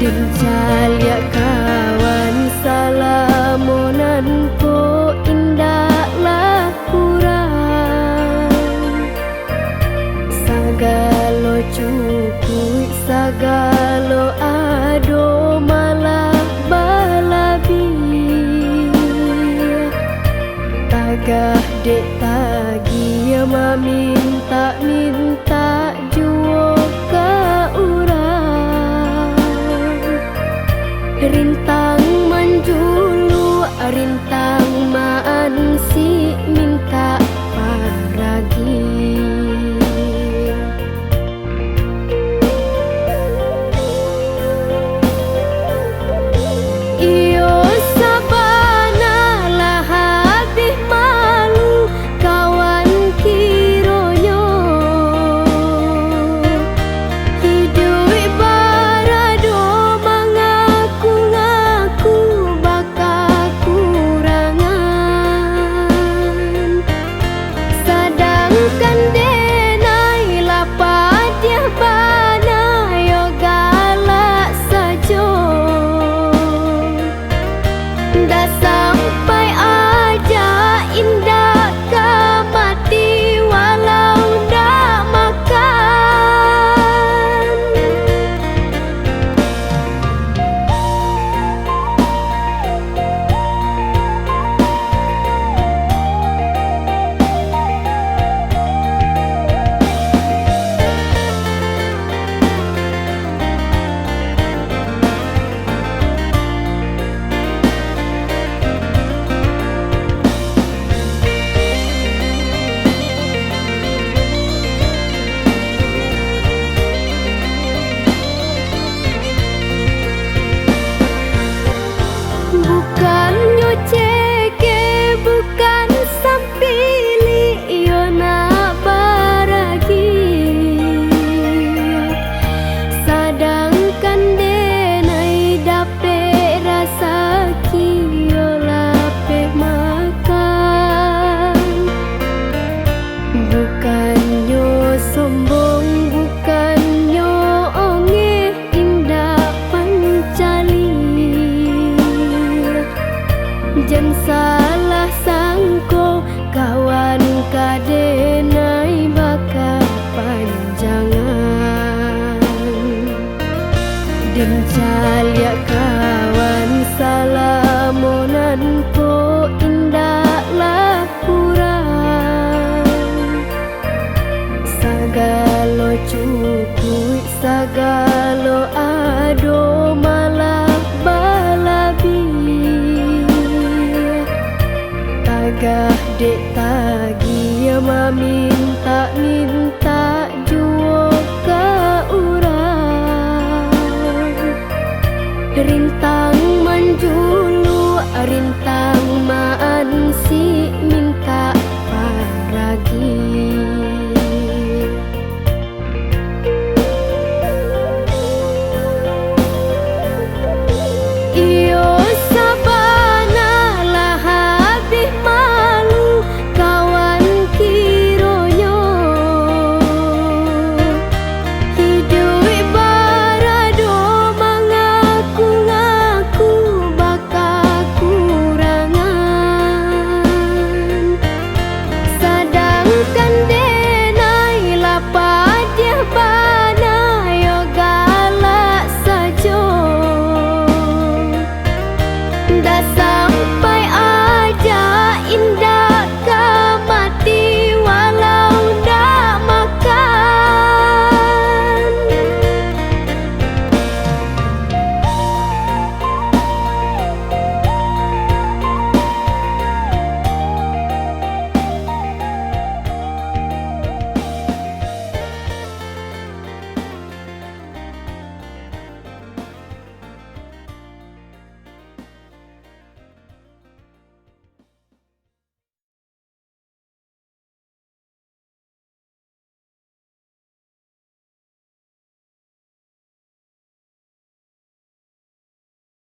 Dincalia kawan salamonan ko indaklah kurang. Sagalo cukup sagalo ado malah balabi. Tagah dek tagi minta juo ke urang. Rintang manjulu rintang maan si minta paragi. Iyo sabana lah habis malu kawan kironyo. Hidup barado mengaku-ngaku bakal kurangan. Sedangkan denai lapat dia bana yo galak sajo. Dah sampai aja indah ke mati walau ndak makan. Bukan nyoceke, bukan sampili yo nak baragi. Sedangkan denai dape rasa kio lape makan. Bukannya sombong, bukannya ongeh indah pancali. Jan salah sangko kawan kadenai bakal panjangan. Dincalia kawan salamonan ko indaklah kurang. Sagalo cukup sagalo ado malah balabi. Tagah dek tagi minta juo ke urang. Rintang manjulu rintang maan si minta